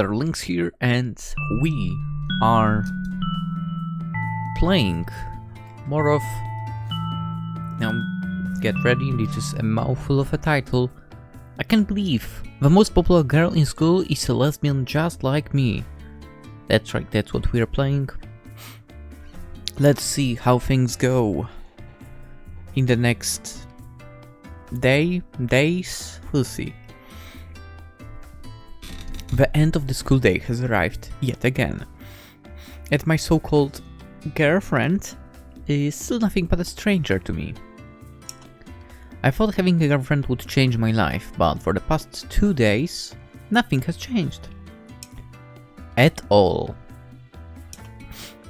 there, Lynx here, and we are playing more of... Now, get ready, this is a mouthful of a title. I can't believe the most popular girl in school is a lesbian just like me. That's right, that's what we are playing. Let's see how things go in the next days, we'll see. The end of the school day has arrived, yet again. And my so-called girlfriend is still nothing but a stranger to me. I thought having a girlfriend would change my life, but for the past 2 days, nothing has changed. At all.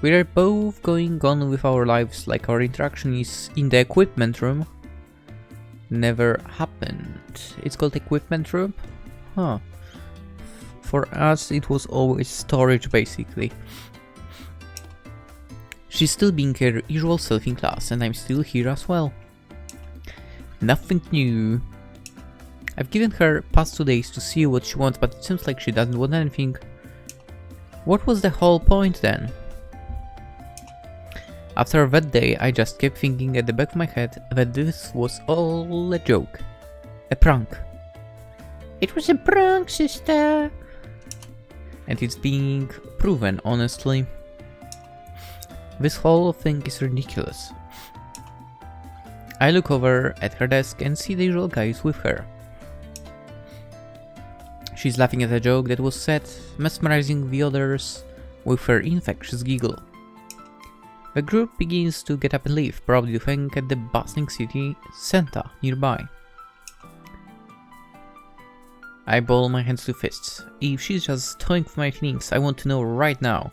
We are both going on with our lives like our interaction is in the equipment room. Never happened. It's called equipment room? Huh. For us it was always storage basically. She's still being her usual self in class and I'm still here as well. Nothing new. I've given her past 2 days to see what she wants, but it seems like she doesn't want anything. What was the whole point then? After that day, I just kept thinking at the back of my head that this was all a joke. A prank. It was a prank, sister! And it's being proven, honestly. This whole thing is ridiculous. I look over at her desk and see the usual guys with her. She's laughing at a joke that was said, mesmerizing the others with her infectious giggle. The group begins to get up and leave, probably to thank at the bustling city center nearby. I ball my hands to fists. If she's just toying with my feelings, I want to know right now.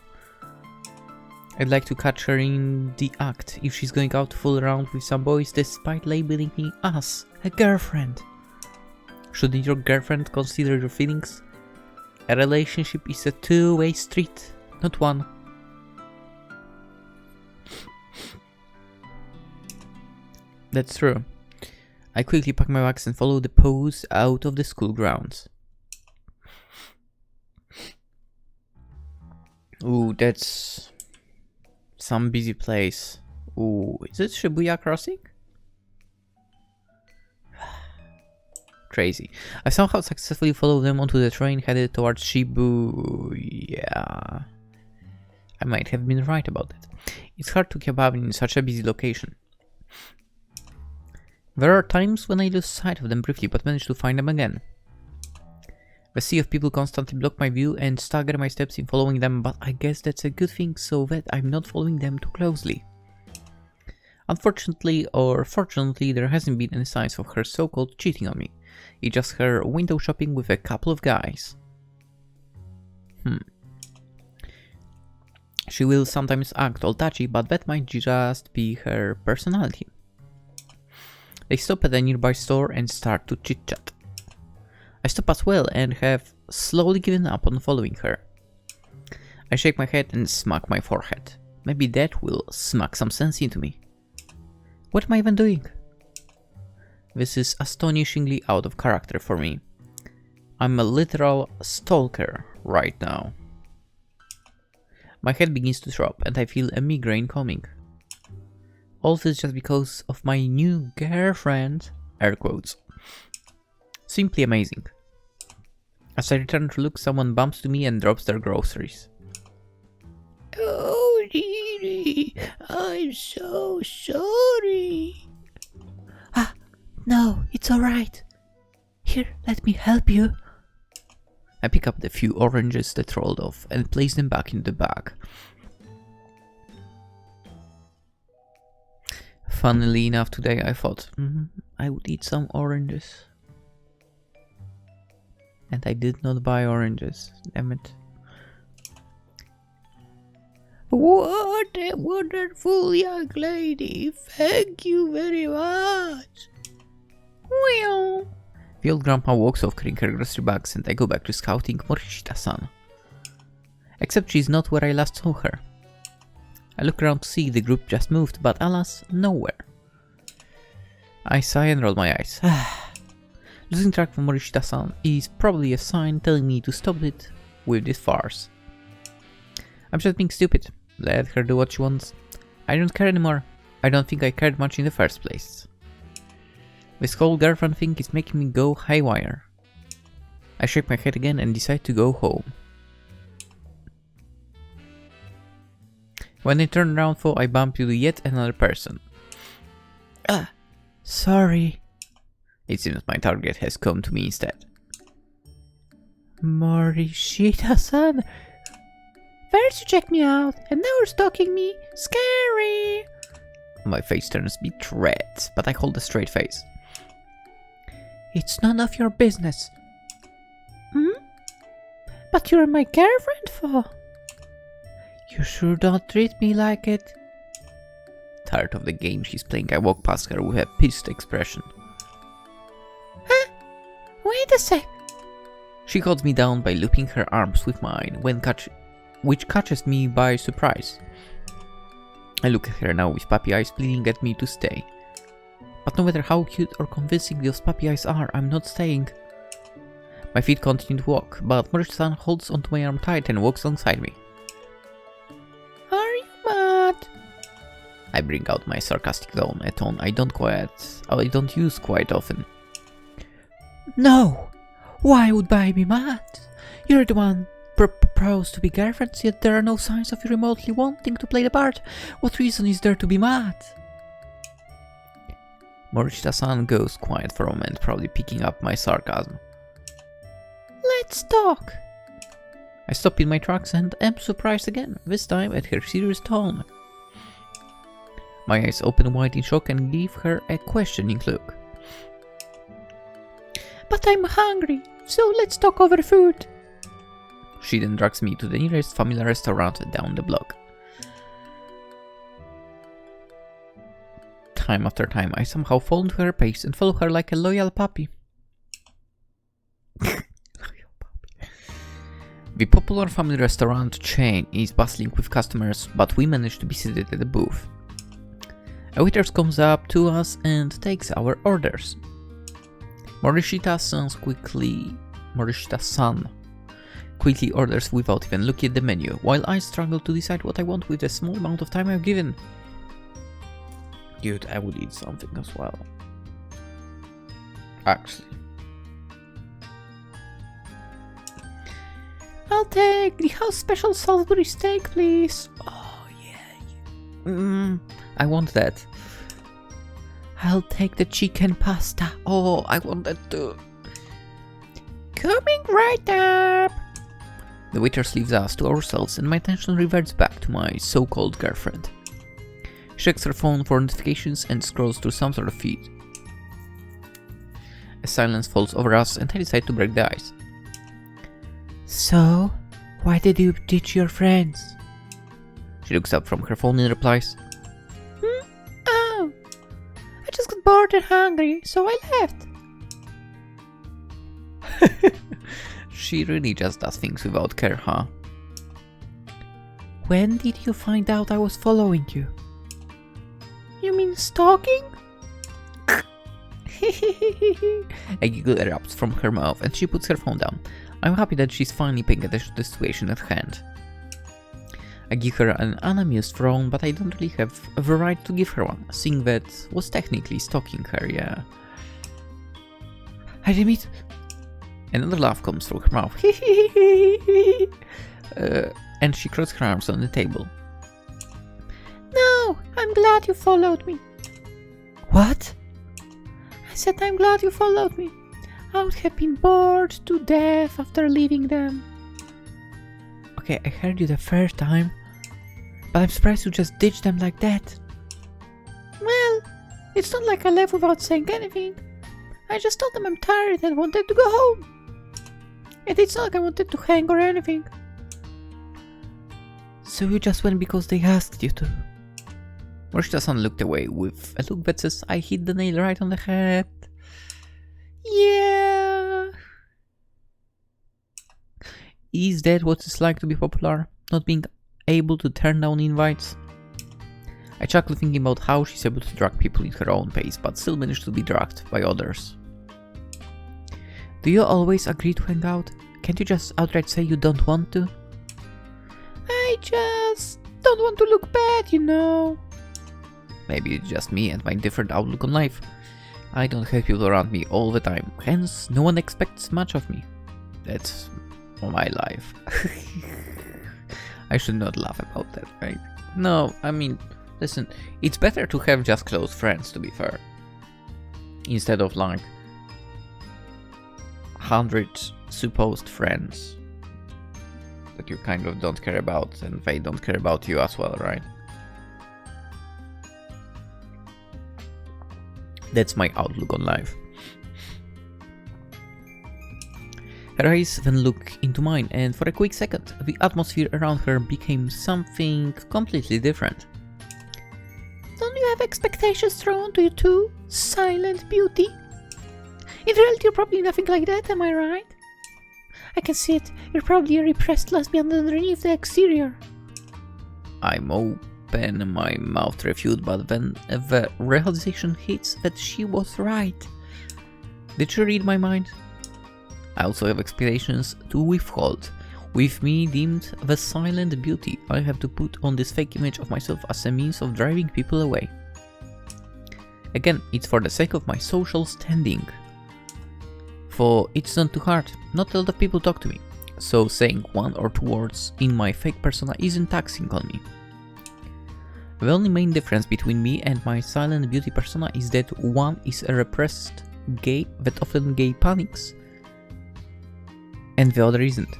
I'd like to catch her in the act if she's going out to fool around with some boys despite labeling me as a girlfriend. Shouldn't your girlfriend consider your feelings? A relationship is a two-way street, not one. That's true. I quickly pack my bags and follow the pose out of the school grounds. Ooh, that's some busy place. Ooh, is it Shibuya Crossing? Crazy. I somehow successfully followed them onto the train headed towards Shibuya. I might have been right about it. It's hard to keep up in such a busy location. There are times when I lose sight of them briefly but manage to find them again. The sea of people constantly block my view and stagger my steps in following them, but I guess that's a good thing so that I'm not following them too closely. Unfortunately or fortunately, there hasn't been any signs of her so-called cheating on me. It's just her window shopping with a couple of guys. She will sometimes act all touchy, but that might just be her personality. They stop at a nearby store and start to chit-chat. I stop as well and have slowly given up on following her. I shake my head and smack my forehead. Maybe that will smack some sense into me. What am I even doing? This is astonishingly out of character for me. I'm a literal stalker right now. My head begins to throb and I feel a migraine coming. All this just because of my new girlfriend, air quotes. Simply amazing. As I return to look, someone bumps to me and drops their groceries. Oh, Riri, I'm so sorry. Ah, no, it's alright. Here, let me help you. I pick up the few oranges that rolled off and place them back in the bag. Funnily enough, today I thought I would eat some oranges. And I did not buy oranges, damn it. What a wonderful young lady, thank you very much. Well. The old grandma walks off carrying her grocery bags and I go back to scouting Morishita-san. Except she's not where I last saw her. I look around to see the group just moved, but alas, nowhere. I sigh and roll my eyes. Losing track of Morishita-san is probably a sign telling me to stop it with this farce. I'm just being stupid. Let her do what she wants. I don't care anymore. I don't think I cared much in the first place. This whole girlfriend thing is making me go haywire. I shake my head again and decide to go home. When I turn around though, I bump into yet another person. Sorry. It seems my target has come to me instead. Morishita-san! First you checked me out, and now you're stalking me. Scary! My face turns beet red, but I hold a straight face. It's none of your business. But you're my girlfriend for. You sure don't treat me like it. Tired of the game she's playing, I walk past her with a pissed expression. Huh? Wait a sec. She holds me down by looping her arms with mine, which catches me by surprise. I look at her now with puppy eyes pleading at me to stay. But no matter how cute or convincing those puppy eyes are, I'm not staying. My feet continue to walk, but Morishita-san holds onto my arm tight and walks alongside me. Are you mad? I bring out my sarcastic tone, a tone I don't use quite often. No! Why would I be mad? You're the one proposed to be girlfriends, yet there are no signs of you remotely wanting to play the part. What reason is there to be mad? Morishita-san goes quiet for a moment, probably picking up my sarcasm. Let's talk. I stop in my tracks and am surprised again, this time at her serious tone. My eyes open wide in shock and give her a questioning look. But I'm hungry, so let's talk over food. She then drags me to the nearest familiar restaurant down the block. Time after time, I somehow fall into her pace and follow her like a loyal puppy. The popular family restaurant chain is bustling with customers, but we manage to be seated at the booth. A waiter comes up to us and takes our orders. Morishita-san quickly orders without even looking at the menu, while I struggle to decide what I want with the small amount of time I've given. Dude, I would eat something as well. Actually. I'll take the house special Salisbury steak, please. Oh, yeah. I want that. I'll take the chicken pasta. Oh, I want that too. Coming right up. The waiter leaves us to ourselves and my attention reverts back to my so-called girlfriend. She checks her phone for notifications and scrolls through some sort of feed. A silence falls over us and I decide to break the ice. So, why did you ditch your friends? She looks up from her phone and replies, Oh, I just got bored and hungry, so I left. She really just does things without care, huh? When did you find out I was following you? You mean stalking? A giggle erupts from her mouth and she puts her phone down. I'm happy that she's finally paying attention to the situation at hand. I give her an unamused frown, but I don't really have the right to give her one, seeing that was technically stalking her, yeah. I didn't mean. Another laugh comes through her mouth. And she crosses her arms on the table. No, I'm glad you followed me. What? I said I'm glad you followed me. I would have been bored to death after leaving them. Okay, I heard you the first time, but I'm surprised you just ditched them like that. Well, it's not like I left without saying anything. I just told them I'm tired and wanted to go home. And it's not like I wanted to hang or anything. So you just went because they asked you to? Morishita-san looked away with a look that says I hit the nail right on the head. Yeah. Is that what it's like to be popular? Not being able to turn down invites? I chuckle thinking about how she's able to drag people at her own pace, but still manage to be dragged by others. Do you always agree to hang out? Can't you just outright say you don't want to? I just don't want to look bad, you know. Maybe it's just me and my different outlook on life. I don't have people around me all the time, hence no one expects much of me. That's my life. I should not laugh about that, right? No, I mean, listen, it's better to have just close friends, to be fair. Instead of like 100 supposed friends that you kind of don't care about and they don't care about you as well, right? That's my outlook on life. Her eyes then look into mine, and for a quick second, the atmosphere around her became something completely different. Don't you have expectations thrown to you too, silent beauty? In reality, you're probably nothing like that, am I right? I can see it. You're probably a repressed lesbian underneath the exterior. I'm open my mouth to refute, but then the realization hits that she was right. Did she read my mind? I also have expectations to withhold. With me deemed the silent beauty, I have to put on this fake image of myself as a means of driving people away. Again, it's for the sake of my social standing. For it's not too hard, not a lot of people talk to me, so saying one or two words in my fake persona isn't taxing on me. The only main difference between me and my silent beauty persona is that one is a repressed gay that often gay panics, and the other isn't.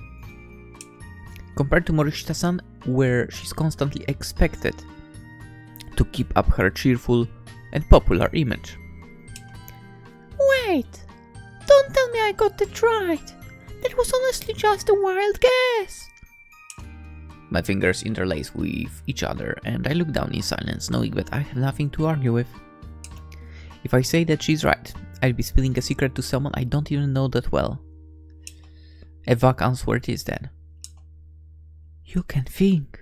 Compared to Morishita-san, where she's constantly expected to keep up her cheerful and popular image. Wait! Don't tell me I got that right! That was honestly just a wild guess! My fingers interlace with each other, and I look down in silence, knowing that I have nothing to argue with. If I say that she's right, I'd be spilling a secret to someone I don't even know that well. A vague answer it is then. You can think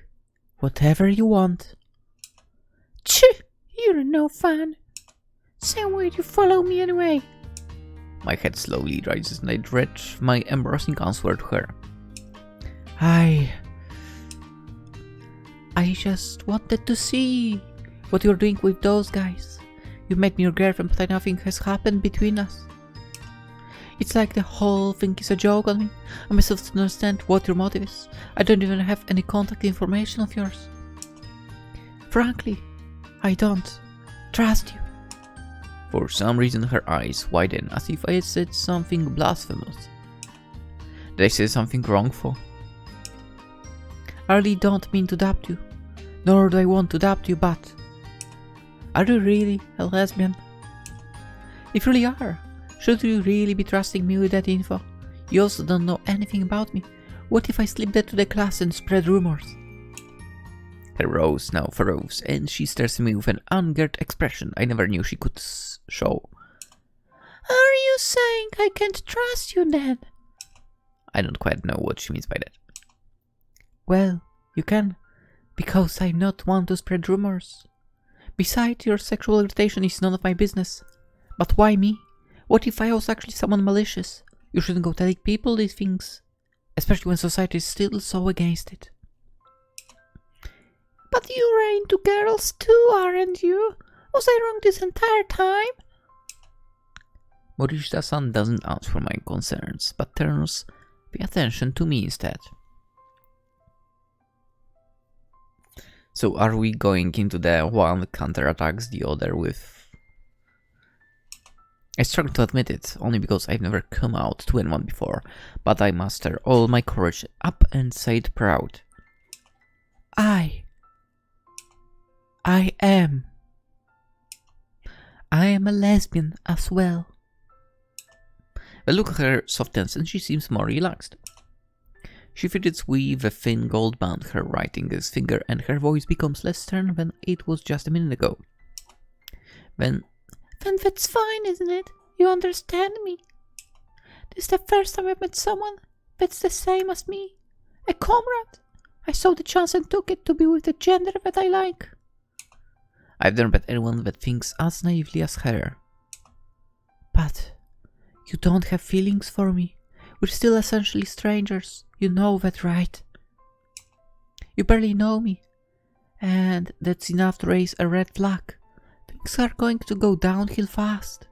whatever you want. Tch! You're no fun. Say why you follow me anyway. My head slowly rises and I dread my embarrassing answer to her. I just wanted to see what you're doing with those guys. You made me your girlfriend, but nothing has happened between us. It's like the whole thing is a joke on me. I myself don't understand what your motive is. I don't even have any contact information of yours. Frankly, I don't trust you. For some reason her eyes widen as if I said something blasphemous. Did I say something wrongful? I really don't mean to doubt you, nor do I want to doubt you, but are you really a lesbian? If you really are, should you really be trusting me with that info? You also don't know anything about me. What if I slip that to the class and spread rumors? Her rose now furrows, and she stares at me with an angered expression I never knew she could show. Are you saying I can't trust you then? I don't quite know what she means by that. Well, you can, because I'm not one to spread rumors. Besides, your sexual irritation is none of my business. But why me? What if I was actually someone malicious? You shouldn't go telling people these things, especially when society is still so against it. But you're into girls too, aren't you? Was I wrong this entire time? Morishita-san doesn't answer my concerns, but turns the attention to me instead. So are we going into the one counterattacks the other with... I struggle to admit it, only because I've never come out to anyone before, but I muster all my courage up and say it proud. I am a lesbian as well. The look of her softens and she seems more relaxed. She fidgets with the thin gold band her right index finger and her voice becomes less stern than it was just a minute ago. Then that's fine, isn't it? You understand me. This is the first time I've met someone that's the same as me. A comrade. I saw the chance and took it to be with the gender that I like. I've never met anyone that thinks as naively as her. But you don't have feelings for me. We're still essentially strangers. You know that, right? You barely know me. And that's enough to raise a red flag. Things are going to go downhill fast.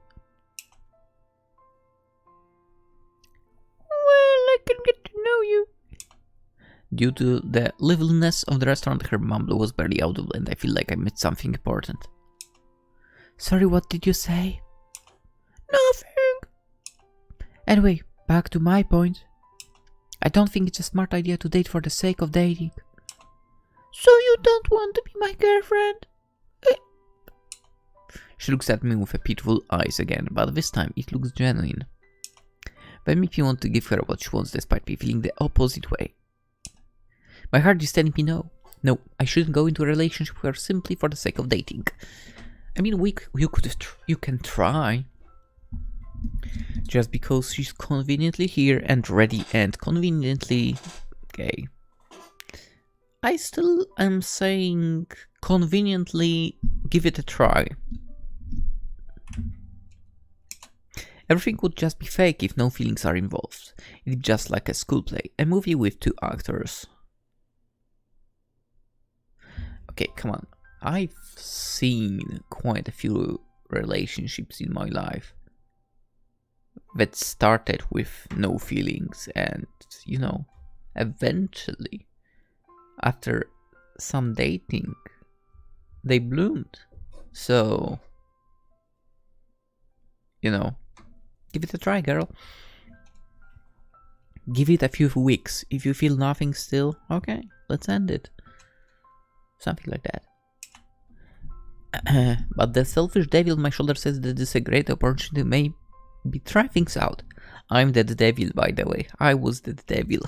Well, I can get to know you. Due to the liveliness of the restaurant, her mumble was barely audible, and I feel like I missed something important. Sorry, what did you say? Nothing. Anyway, back to my point. I don't think it's a smart idea to date for the sake of dating. So you don't want to be my girlfriend? She looks at me with a pitiful eyes again, but this time it looks genuine. That makes me want to give her what she wants despite me feeling the opposite way. My heart is telling me no. No, I shouldn't go into a relationship with her simply for the sake of dating. I mean, you can try. Just because she's conveniently here and ready and conveniently gay. I still am saying conveniently give it a try. Everything would just be fake if no feelings are involved. It's just like a school play, a movie with 2 actors. Okay, come on. I've seen quite a few relationships in my life that started with no feelings and, you know, eventually, after some dating, they bloomed. So, you know, give it a try, girl. Give it a few weeks. If you feel nothing still, okay, let's end it. Something like that. But the selfish devil on my shoulder says that this is a great opportunity to maybe try things out. I'm the devil, by the way. I was the devil.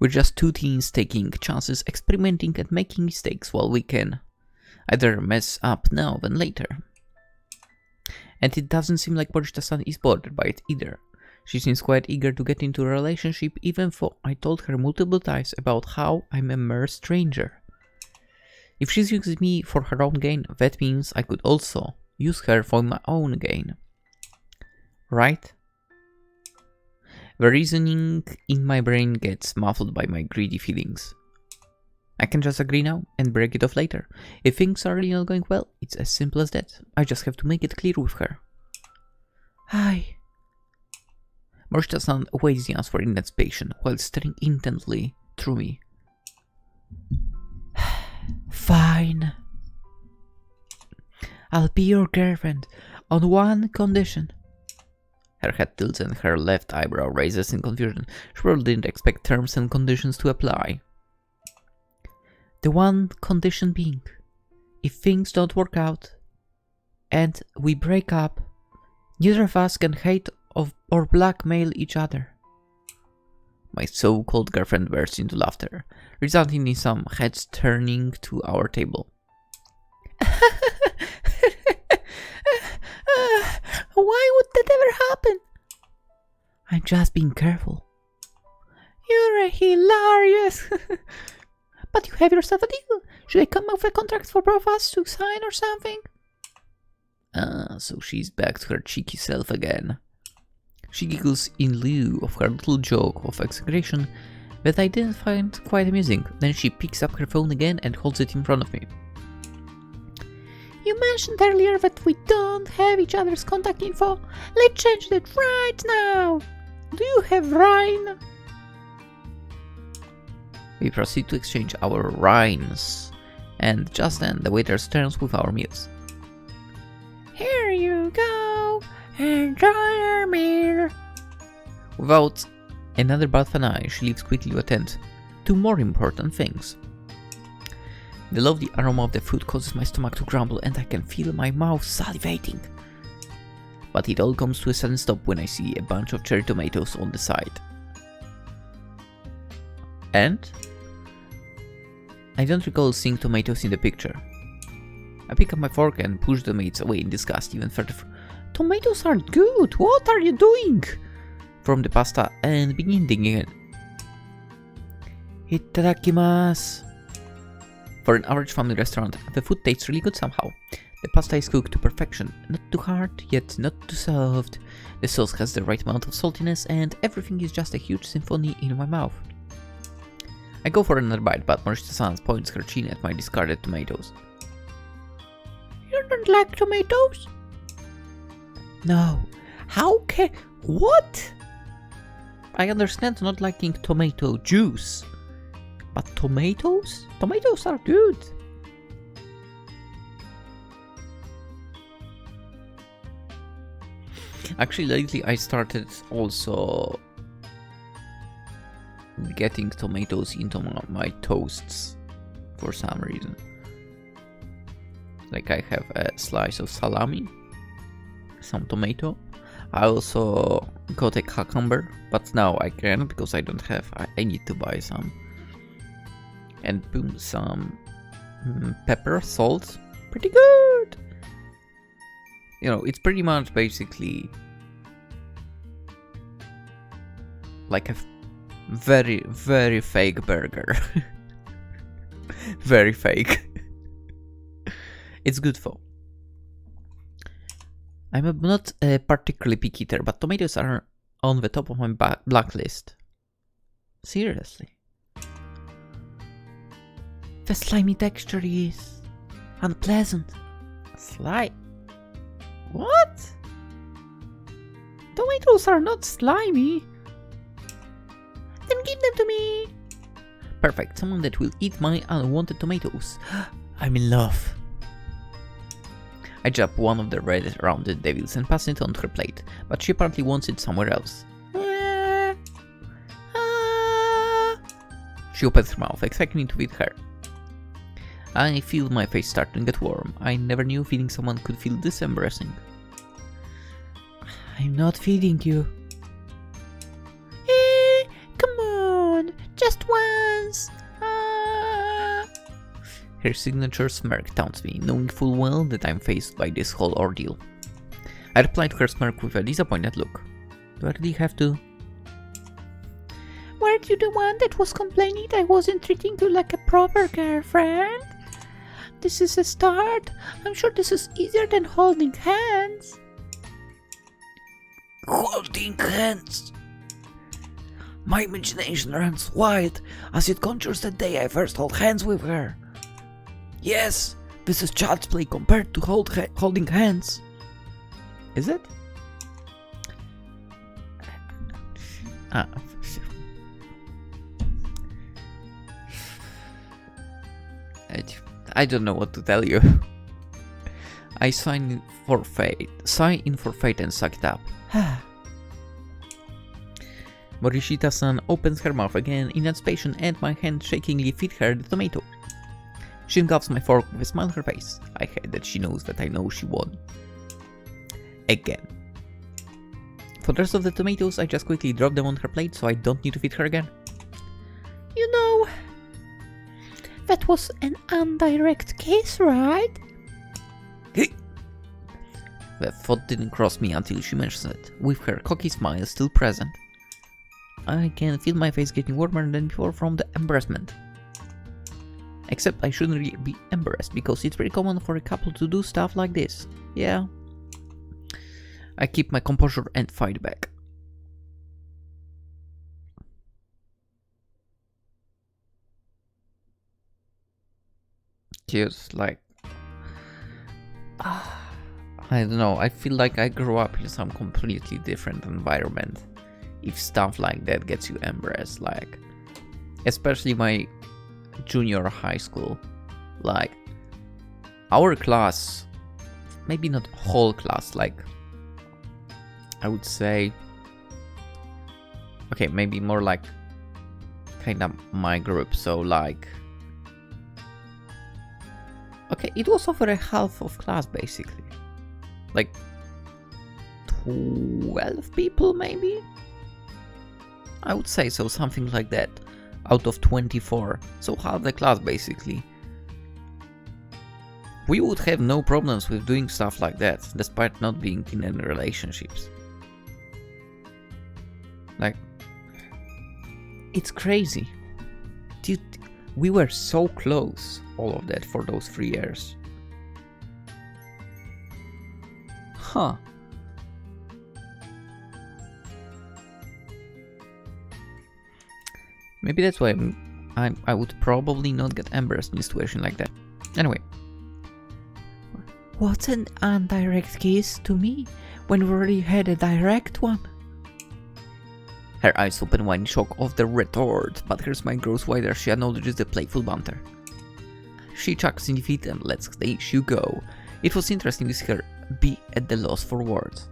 We're just 2 teens taking chances, experimenting and making mistakes while we can either mess up now than later. And it doesn't seem like Polish-san is bothered by it either. She seems quite eager to get into a relationship, even though I told her multiple times about how I'm a mere stranger. If she's using me for her own gain, that means I could also use her for my own gain. Right? The reasoning in my brain gets muffled by my greedy feelings. I can just agree now and break it off later. If things are really not going well, it's as simple as that. I just have to make it clear with her. Hi. Morishita-san awaits the answer in anticipation while staring intently through me. Fine. I'll be your girlfriend on one condition. Her head tilts and her left eyebrow raises in confusion. She probably didn't expect terms and conditions to apply. The one condition being, if things don't work out and we break up, neither of us can hate or blackmail each other. My so-called girlfriend bursts into laughter, resulting in some heads turning to our table. Why would that ever happen? I'm just being careful. You're hilarious. But you have yourself a deal. Should I come up with a contract for both of us to sign or something? So she's back to her cheeky self again. She giggles in lieu of her little joke of exaggeration that I didn't find quite amusing. Then she picks up her phone again and holds it in front of me. You mentioned earlier that we don't have each other's contact info. Let's change that right now. Do you have Rhine? We proceed to exchange our Rhines, and just then the waiter turns with our meals. Here you go, enjoy your meal. Without another but of an eye, she leaves quickly to attend to more important things. The lovely aroma of the food causes my stomach to grumble and I can feel my mouth salivating. But it all comes to a sudden stop when I see a bunch of cherry tomatoes on the side. And I don't recall seeing tomatoes in the picture. I pick up my fork and push the tomatoes away in disgust even further. Tomatoes are good! What are you doing? From the pasta and begin digging in. Itadakimasu. For an average family restaurant, the food tastes really good somehow. The pasta is cooked to perfection, not too hard, yet not too soft. The sauce has the right amount of saltiness, and everything is just a huge symphony in my mouth. I go for another bite, but Morishita-san points her chin at my discarded tomatoes. You don't like tomatoes? No. How can... What? I understand not liking tomato juice. But tomatoes? Tomatoes are good. Actually, lately I started also getting tomatoes into my toasts for some reason. Like I have a slice of salami, some tomato. I also got a cucumber, but now I can't because I don't have. I need to buy some. And boom, some pepper, salt. Pretty good. You know, it's pretty much basically like a very, very fake burger. Very fake. It's good though. I'm not a particularly picky eater, but tomatoes are on the top of my blacklist. Seriously. The slimy texture is unpleasant. Slime? What? Tomatoes are not slimy. Then give them to me. Perfect, someone that will eat my unwanted tomatoes. I'm in love. I drop one of the red rounded devils and pass it on her plate, but she apparently wants it somewhere else. She opens her mouth, expecting me to feed her. I feel my face starting to get warm. I never knew feeding someone could feel this embarrassing. I'm not feeding you. Come on, just once. Her signature smirk taunts me, knowing full well that I'm faced by this whole ordeal. I reply to her smirk with a disappointed look. Do I really have to? Weren't you the one that was complaining I wasn't treating you like a proper girlfriend? This is a start. I'm sure this is easier than holding hands. Holding hands? My imagination runs wild as it conjures the day I first hold hands with her. Yes, this is child's play compared to holding hands. Is it? I don't know what to tell you. I sign in for fate and suck it up. Morishita-san opens her mouth again in anticipation and my hand shakingly feed her the tomato. She engulfs my fork with a smile on her face. I hate that she knows that I know she won. Again. For the rest of the tomatoes, I just quickly drop them on her plate so I don't need to feed her again. You know, that was an indirect case, right? The thought didn't cross me until she mentioned it, with her cocky smile still present. I can feel my face getting warmer than before from the embarrassment. Except I shouldn't really be embarrassed, because it's pretty common for a couple to do stuff like this. Yeah. I keep my composure and fight back. Just like... I don't know, I feel like I grew up in some completely different environment. If stuff like that gets you embarrassed, like... Especially my junior high school. Like... Our class... Maybe not whole class, like... I would say... Okay, maybe more like... Kinda my group, so like... Okay, it was over a half of class basically. Like 12 people maybe? I would say so, something like that. Out of 24, so half the class basically. We would have no problems with doing stuff like that, despite not being in any relationships. Like, it's crazy. Dude, we were so close, all of that, for those 3 years. Huh. Maybe that's why I would probably not get embarrassed in a situation like that. Anyway. What's an indirect kiss to me when we already had a direct one? Her eyes open wide in shock of the retort, but her smile grows wider as she acknowledges the playful banter. She chucks in defeat and lets the issue go. It was interesting to see her be at the loss for words.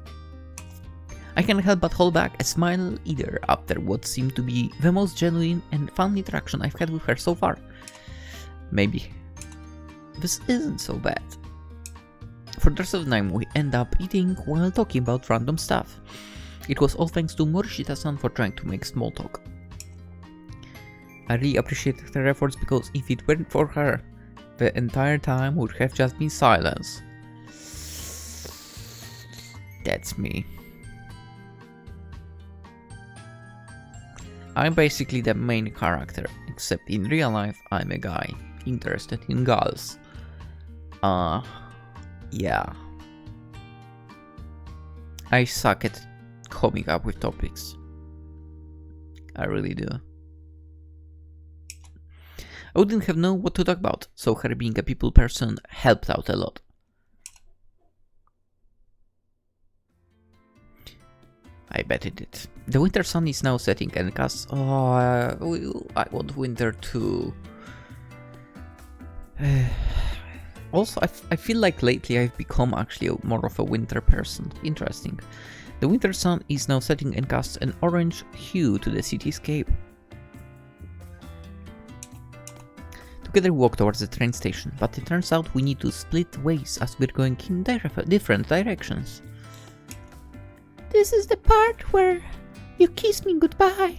I can't help but hold back a smile either after what seemed to be the most genuine and fun interaction I've had with her so far. Maybe this isn't so bad. For the rest of the time we end up eating while talking about random stuff. It was all thanks to Morishita-san for trying to make small talk. I really appreciated her efforts because if it weren't for her, the entire time would have just been silence. That's me. I'm basically the main character, except in real life I'm a guy interested in girls. Yeah. I suck at coming up with topics. I really do. I wouldn't have known what to talk about, so her being a people person helped out a lot. I bet it did. The winter sun is now setting and casts... Oh, I want winter too. Also, I feel like lately I've become actually more of a winter person. Interesting. The winter sun is now setting and casts an orange hue to the cityscape. Together we walk towards the train station, but it turns out we need to split ways as we're going in different directions. This is the part where you kiss me goodbye.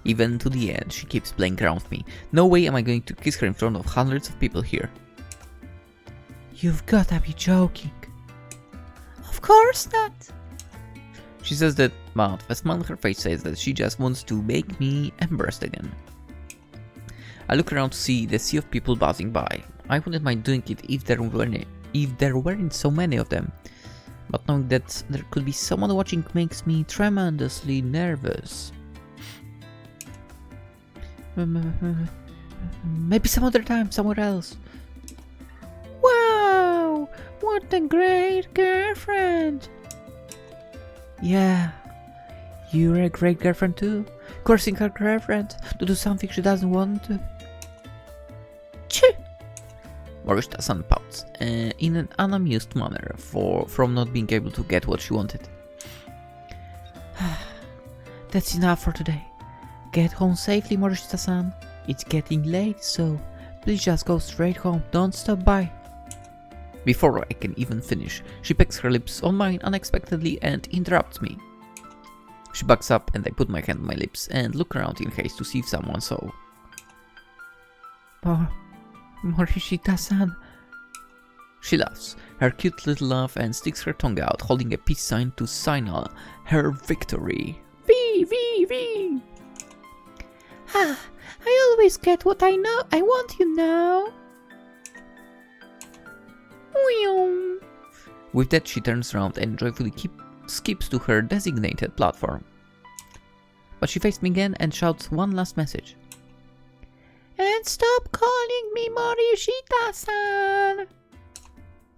Even to the end, she keeps playing around with me. No way am I going to kiss her in front of hundreds of people here. You've gotta be joking. Of course not. She says that, but the smile on her face says that she just wants to make me embarrassed again. I look around to see the sea of people buzzing by. I wouldn't mind doing it if there weren't so many of them. But knowing that there could be someone watching makes me tremendously nervous. Maybe some other time, somewhere else. Wow! What a great girlfriend! Yeah, you're a great girlfriend too. Cursing her girlfriend to do something she doesn't want to. Chee! Morishita-san pouts in an unamused manner from not being able to get what she wanted. That's enough for today. Get home safely, Morishita-san. It's getting late, so please just go straight home. Don't stop by. Before I can even finish, she pecks her lips on mine unexpectedly and interrupts me. She backs up and I put my hand on my lips and look around in haste to see if someone saw. Morishita-san. She laughs, her cute little laugh, and sticks her tongue out, holding a peace sign to signal her victory. V. Ah, I always get what I want, you know. With that, she turns around and joyfully skips to her designated platform. But she faces me again and shouts one last message. And stop calling me Morishita-san!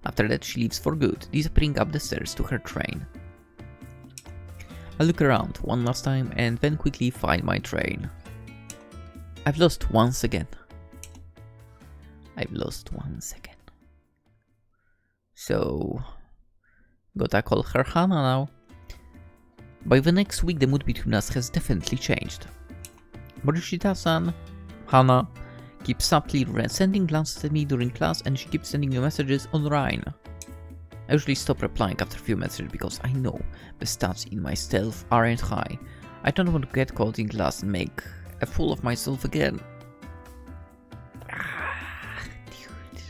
After that, she leaves for good, disappearing up the stairs to her train. I look around one last time and then quickly find my train. I've lost once again. So, gotta call her Hana now. By the next week, the mood between us has definitely changed. Morishita-san, Hana, keeps subtly sending glances at me during class, and she keeps sending me messages on Rhine. I usually stop replying after a few messages because I know the stats in my stealth aren't high. I don't want to get caught in class and make a fool of myself again. Dude.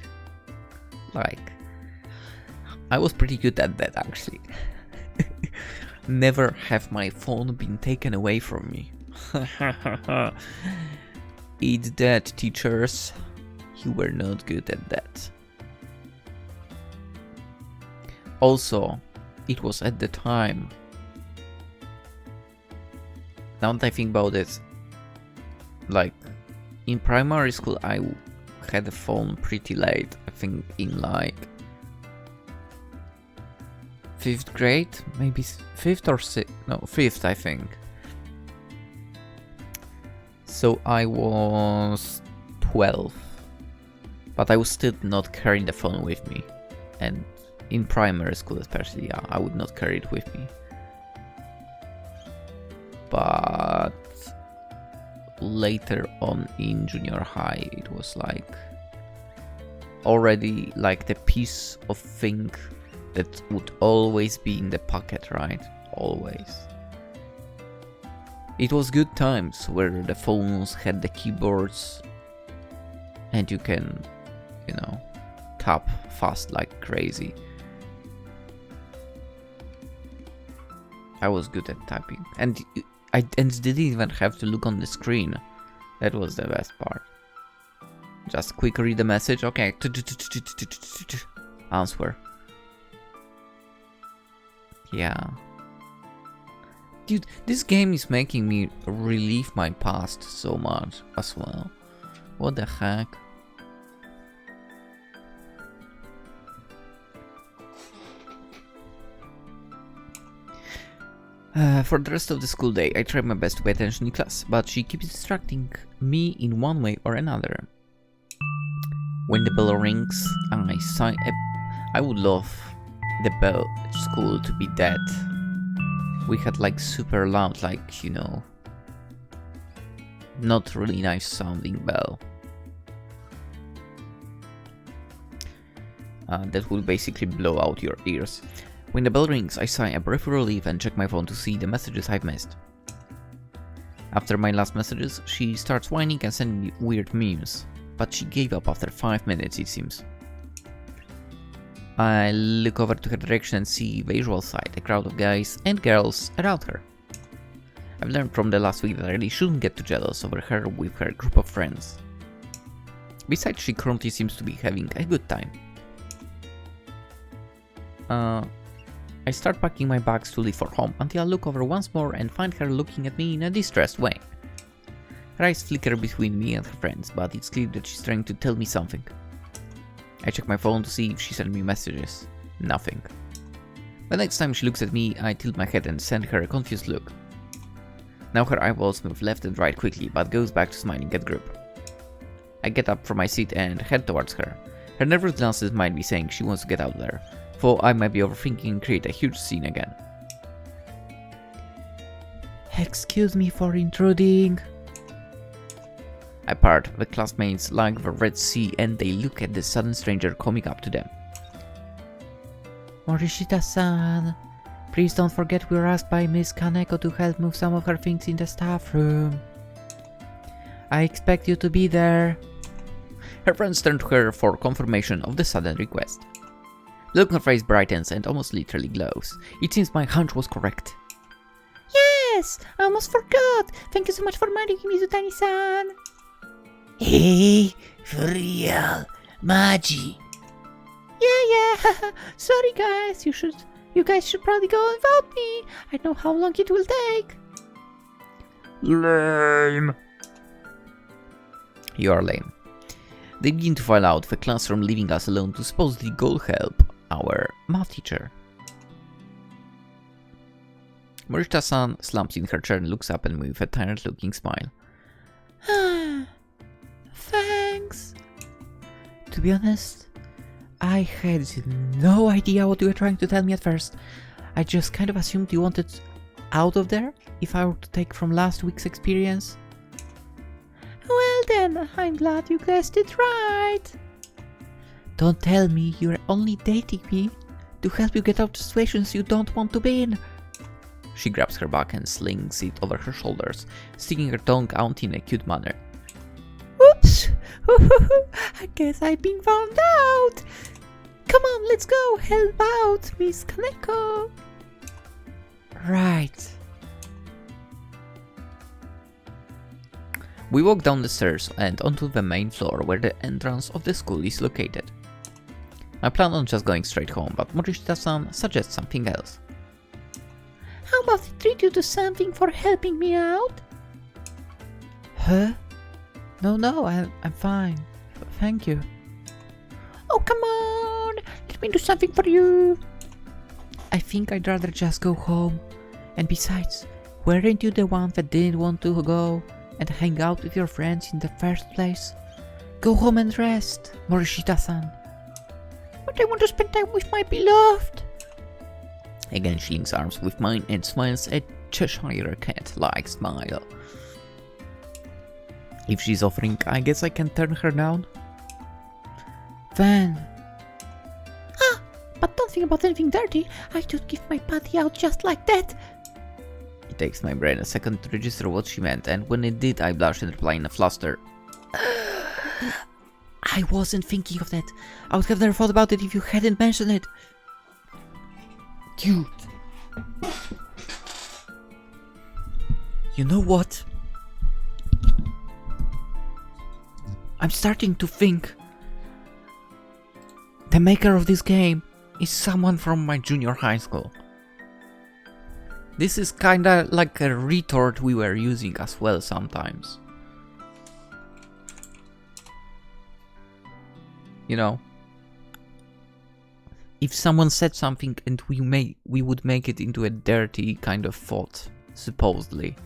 Like, I was pretty good at that actually. Never have my phone been taken away from me. Eat that, teachers. You were not good at that. Also, it was at the time. Now that I think about it, like, in primary school I had a phone pretty late. I think in like 5th grade, maybe 5th or 6th, no, 5th I think. So I was 12, but I was still not carrying the phone with me. And in primary school especially, yeah, I would not carry it with me. But later on in junior high, it was like already like the piece of thing that would always be in the pocket, right? Always. It was good times where the phones had the keyboards and you can, you know, tap fast like crazy. I was good at typing, and I didn't even have to look on the screen. That was the best part. Just quick read the message, okay, answer. Yeah. Dude, this game is making me relive my past so much as well. What the heck? For the rest of the school day, I try my best to pay attention in class, but she keeps distracting me in one way or another. When the bell rings, I would love the bell at school to be dead. We had like super loud, like, you know, not really nice sounding bell. That would basically blow out your ears. When the bell rings, I sigh a breath of relief and check my phone to see the messages I've missed. After my last messages, she starts whining and sending me weird memes, but she gave up after 5 minutes, it seems. I look over to her direction and see the usual sight, a crowd of guys and girls around her. I've learned from the last week that I really shouldn't get too jealous over her with her group of friends. Besides, she currently seems to be having a good time. I start packing my bags to leave for home until I look over once more and find her looking at me in a distressed way. Her eyes flicker between me and her friends, but it's clear that she's trying to tell me something. I check my phone to see if she sent me messages. Nothing. The next time she looks at me, I tilt my head and send her a confused look. Now her eyeballs move left and right quickly, but goes back to smiling at group. I get up from my seat and head towards her. Her nervous glances might be saying she wants to get out there, though I might be overthinking and create a huge scene again. Excuse me for intruding. I part, the classmates like the Red Sea and they look at the sudden stranger coming up to them. Morishita-san, please don't forget we were asked by Miss Kaneko to help move some of her things in the staff room. I expect you to be there. Her friends turn to her for confirmation of the sudden request. The look on her face brightens and almost literally glows. It seems my hunch was correct. Yes! I almost forgot! Thank you so much for marrying Mizutani-san! Hey, for real, Magi. Yeah. Sorry guys, you guys should probably go without me. I know how long it will take. Lame. You are lame. They begin to file out the classroom, leaving us alone to supposedly go help our math teacher. Morishita-san slumps in her chair and looks up at me with a tired-looking smile. Thanks. To be honest, I had no idea what you were trying to tell me at first. I just kind of assumed you wanted out of there, if I were to take from last week's experience. Well then, I'm glad you guessed it right. Don't tell me you're only dating me to help you get out of situations you don't want to be in. She grabs her back and slings it over her shoulders, sticking her tongue out in a cute manner. Oops! I guess I've been found out! Come on, let's go help out Miss Kaneko! Right. We walk down the stairs and onto the main floor where the entrance of the school is located. I plan on just going straight home, but Morishita-san suggests something else. How about I treat you to something for helping me out? Huh? No, I'm fine. Thank you. Oh, come on! Let me do something for you! I think I'd rather just go home. And besides, weren't you the one that didn't want to go and hang out with your friends in the first place? Go home and rest, Morishita-san. But I want to spend time with my beloved! Again, she links arms with mine and smiles a Cheshire cat-like smile. If she's offering, I guess I can turn her down? Then... Ah! But don't think about anything dirty. I just give my body out just like that. It takes my brain a second to register what she meant, and when it did, I blushed and replied in a fluster. I wasn't thinking of that. I would have never thought about it if you hadn't mentioned it. Dude. You know what? I'm starting to think the maker of this game is someone from my junior high school. This is kinda like a retort we were using as well sometimes. You know, if someone said something and we would make it into a dirty kind of thought, supposedly,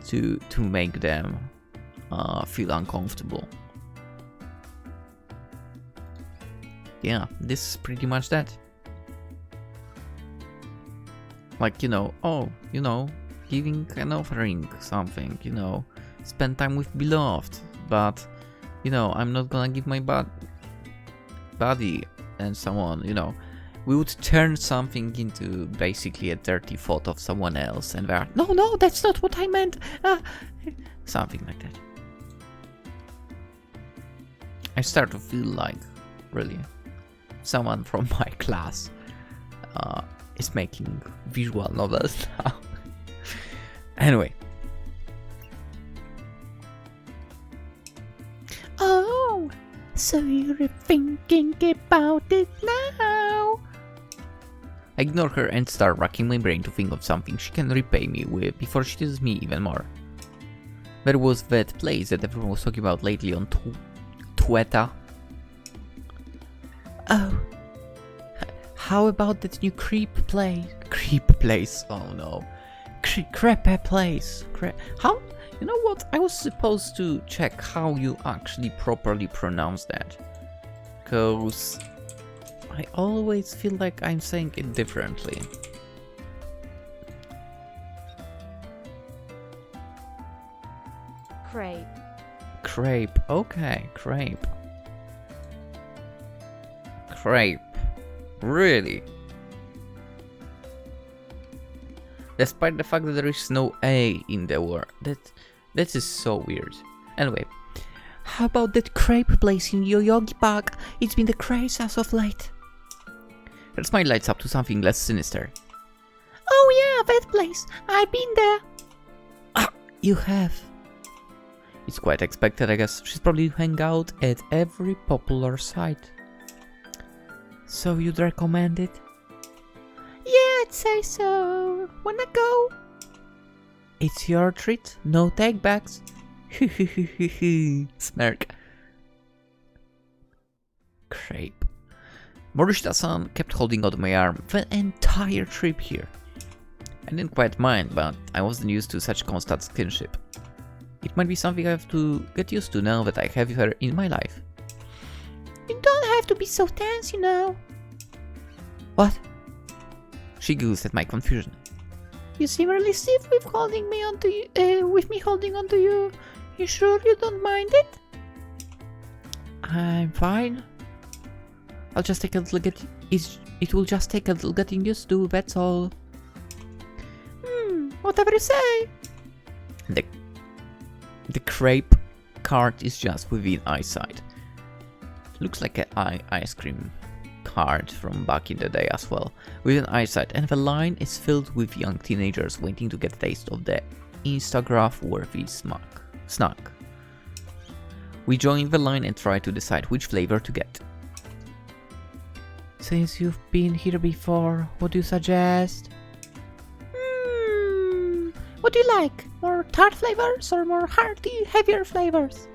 to make them feel uncomfortable. Yeah, this is pretty much that. Like, giving an offering, something, spend time with beloved, but, I'm not gonna give my body and so on, we would turn something into basically a dirty thought of someone else, and we're, no, that's not what I meant, something like that. I start to feel like, really, someone from my class is making visual novels now. Anyway. Oh, so you're thinking about it now? I ignore her and start racking my brain to think of something she can repay me with before she teases me even more. There was that place that everyone was talking about lately on Twitter. Oh. How about that new creep place? Oh no. Crepe place. How? You know what? I was supposed to check how you actually properly pronounce that. Cause I always feel like I'm saying it differently. Crepe. Okay, crepe. Really? Despite the fact that there is no A in the word. That is so weird. Anyway. How about that crepe place in Yoyogi Park? It's been the craze as of late. Her smile lights up to something less sinister. Oh yeah, that place. I've been there. Ah, you have. It's quite expected, I guess. She's probably hang out at every popular site. So you'd recommend it? Yeah, I'd say so. Wanna go? It's your treat, no takebacks. Smirk. Crepe. Morishita-san kept holding out my arm the entire trip here. I didn't quite mind, but I wasn't used to such constant kinship. It might be something I have to get used to now that I have her in my life. You don't have to be so tense, What? She giggles at my confusion. You seem really stiff with holding me onto you, with me holding onto you. You sure you don't mind it? I'm fine. I'll just take a little it will just take a little getting used to, that's all. Whatever you say. The crepe cart is just within eyesight. Looks like an ice cream cart from back in the day as well, within eyesight, and the line is filled with young teenagers waiting to get a taste of the Instagram-worthy snack. We join the line and try to decide which flavor to get. Since you've been here before, what do you suggest? What do you like? More tart flavors or more hearty, heavier flavors?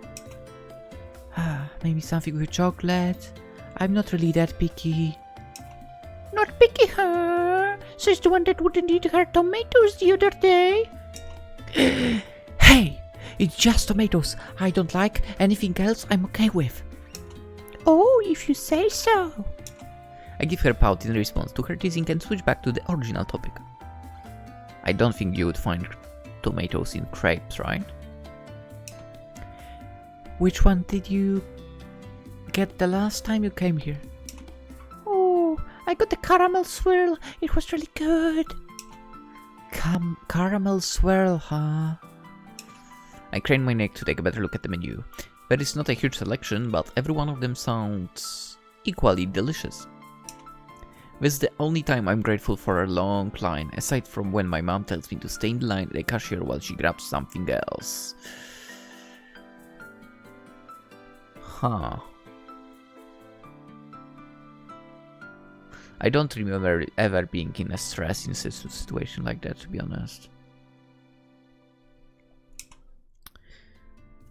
Maybe something with chocolate? I'm not really that picky. Not picky, huh? She's the one that wouldn't eat her tomatoes the other day. Hey! It's just tomatoes. I don't like anything else I'm okay with. Oh, if you say so. I give her a pout in response to her teasing and switch back to the original topic. I don't think you would find tomatoes in crepes, right? Which one did you get the last time you came here? Oh, I got the caramel swirl. It was really good. Caramel swirl, huh? I crane my neck to take a better look at the menu. There is not a huge selection, but every one of them sounds equally delicious. This is the only time I'm grateful for a long line, aside from when my mom tells me to stay in line at the cashier while she grabs something else. Huh. I don't remember ever being in a stressing situation like that, to be honest.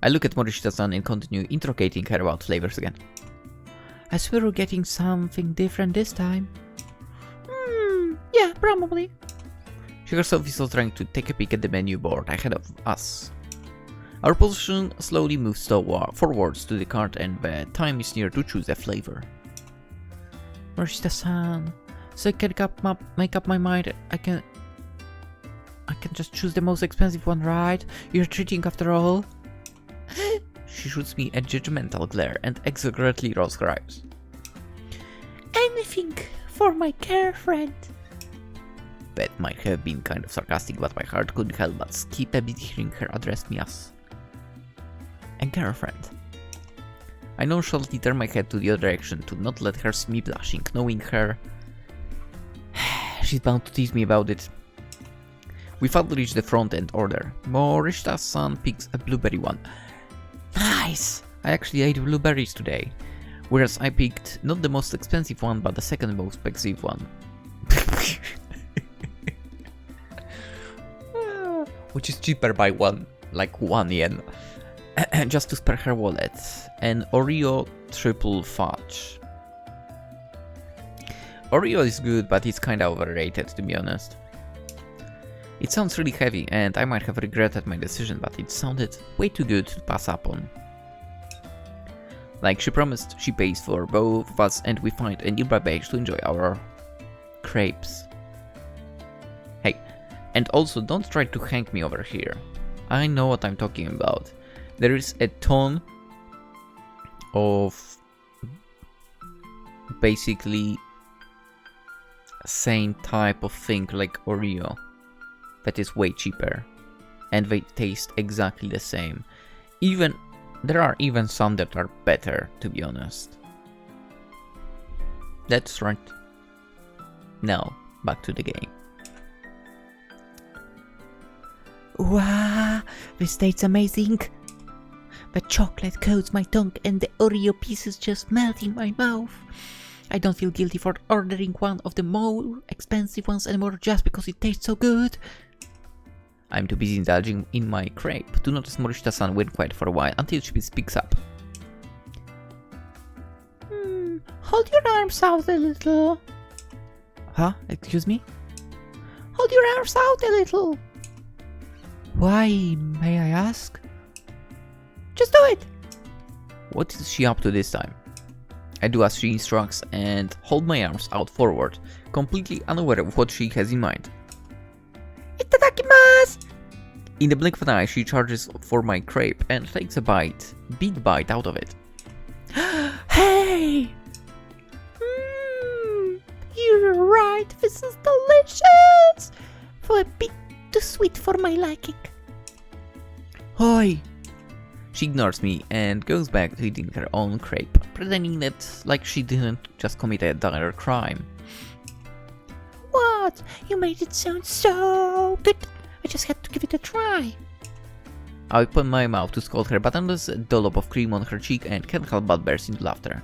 I look at Morishita-san and continue interrogating her about flavors again. I swear we're getting something different this time. Yeah, probably. She herself is still trying to take a peek at the menu board ahead of us. Our position slowly moves forwards to the cart and the time is near to choose a flavor. Morishita-san, so I can make up my mind, I can just choose the most expensive one, right? You're treating after all. She shoots me a judgmental glare and exaggeratedly rolls her eyes. Anything for my girlfriend. That might have been kind of sarcastic, but my heart couldn't help but skip a bit hearing her address me as a girlfriend. I nonchalantly turn my head to the other direction to not let her see me blushing, knowing her. She's bound to tease me about it. We finally reach the front end order. Morishita-san picks a blueberry one. Nice! I actually ate blueberries today. Whereas I picked not the most expensive one, but the second most expensive one. Which is cheaper by one yen. Just to spare her wallet. An Oreo triple fudge. Oreo is good, but it's kinda overrated, to be honest. It sounds really heavy, and I might have regretted my decision, but it sounded way too good to pass up on. Like she promised, she pays for both of us, and we find a nearby bench to enjoy our crepes. Hey, and also don't try to hang me over here. I know what I'm talking about. There is a ton of basically same type of thing like Oreo that is way cheaper and they taste exactly the same. There are even some that are better, to be honest. That's right. Now, back to the game. Wow, this tastes amazing. The chocolate coats my tongue and the Oreo pieces just melt in my mouth. I don't feel guilty for ordering one of the more expensive ones anymore just because it tastes so good. I'm too busy indulging in my crepe to notice Morishita-san went quiet for a while until she speaks up. Hold your arms out a little. Huh? Excuse me? Hold your arms out a little. Why, may I ask? Just do it. What is she up to this time? I do as she instructs and hold my arms out forward, completely unaware of what she has in mind. Itadakimasu! In the blink of an eye, she charges for my crepe and takes a big bite out of it. Hey! You're right, this is delicious! For a bit too sweet for my liking. Hoi! She ignores me and goes back to eating her own crepe, pretending that like she didn't just commit a dire crime. What? You made it sound so good. I just had to give it a try. I open my mouth to scold her, but there's a dollop of cream on her cheek and can't help but burst into laughter.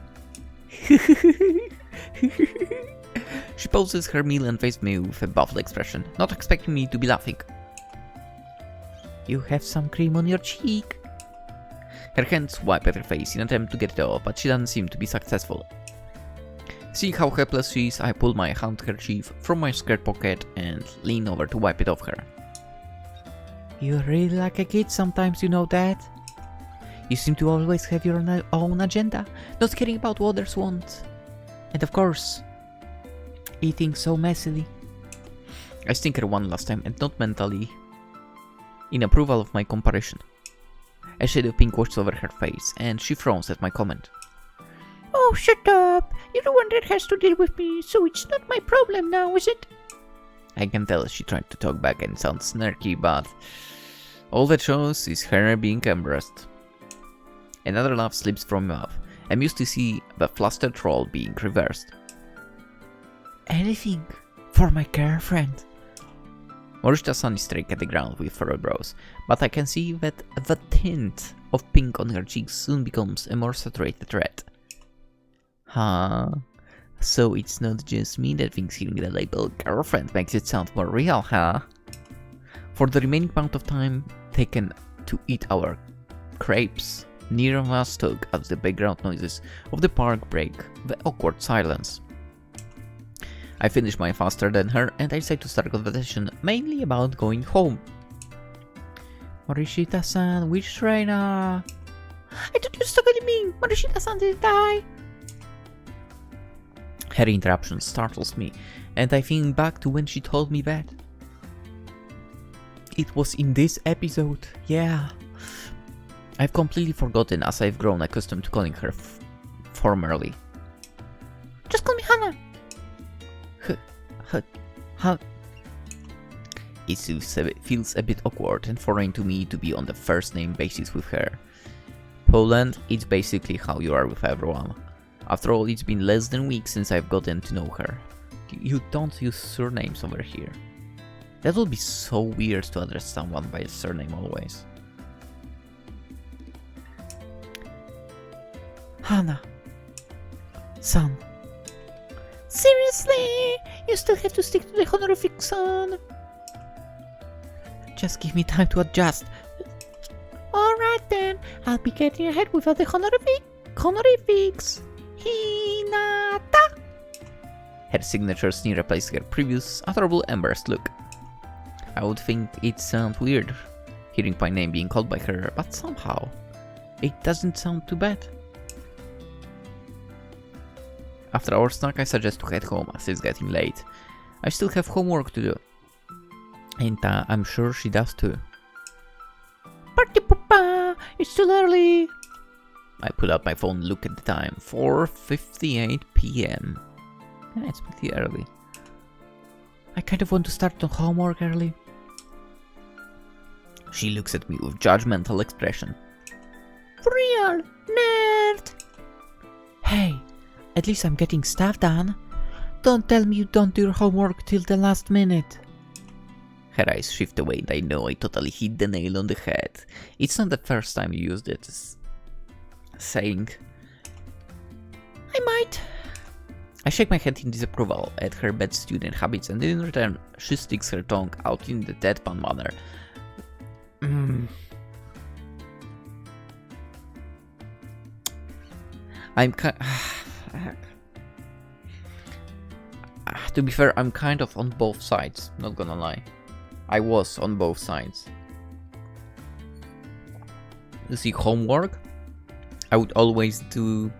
She poses her meal and faces me with a baffled expression, not expecting me to be laughing. You have some cream on your cheek. Her hands wipe at her face in an attempt to get it off, but she doesn't seem to be successful. Seeing how helpless she is, I pull my handkerchief from my skirt pocket and lean over to wipe it off her. You're really like a kid sometimes, you know that? You seem to always have your own agenda, not caring about what others want. And of course, eating so messily. I stink her one last time and not mentally, in approval of my comparison. A shade of pink washes over her face and she frowns at my comment. Oh, shut up! You're the one that has to deal with me, so it's not my problem now, is it? I can tell she tried to talk back and sound snarky, but all that shows is her being embarrassed. Another laugh slips from my mouth. I'm used to see the flustered role being reversed. Anything for my girlfriend. Morishita-san is staring at the ground with furrowed brows, but I can see that the tint of pink on her cheeks soon becomes a more saturated red. Huh? So it's not just me that thinks hearing the label girlfriend makes it sound more real, huh? For the remaining amount of time taken to eat our crepes, neither of us talk as the background noises of the park break the awkward silence. I finish mine faster than her and I decide to start a conversation mainly about going home. Morishita-san, which train I thought you stuck at me! Morishita-san didn't die! Her interruption startles me, and I think back to when she told me that. It was in this episode, yeah. I've completely forgotten as I've grown accustomed to calling her formerly. Just call me Hannah! It feels a bit awkward and foreign to me to be on the first name basis with her. Poland, it's basically how you are with everyone. After all, it's been less than a week since I've gotten to know her. You don't use surnames over here. That would be so weird to address someone by a surname always. Hannah. Son. Seriously? You still have to stick to the honorific son? Just give me time to adjust. Alright then, I'll be getting ahead without the honorifics. Hinata! Her signature sneer replaced her previous adorable embarrassed look. I would think it sounds weird, hearing my name being called by her, but somehow, it doesn't sound too bad. After our snack, I suggest to head home as it's getting late. I still have homework to do. And I'm sure she does too. Party papa! It's still early! I pull out my phone, look at the time. 4:58 p.m. Yeah, it's pretty early. I kind of want to start the homework early. She looks at me with judgmental expression. For real, nerd! Hey, at least I'm getting stuff done. Don't tell me you don't do your homework till the last minute. Her eyes shift away and I know I totally hit the nail on the head. It's not the first time you used it. Saying, I might. I shake my head in disapproval at her bad student habits and in return she sticks her tongue out in the deadpan manner. To be fair, I'm kind of on both sides, not gonna lie. I was on both sides. You see, homework, I would always do.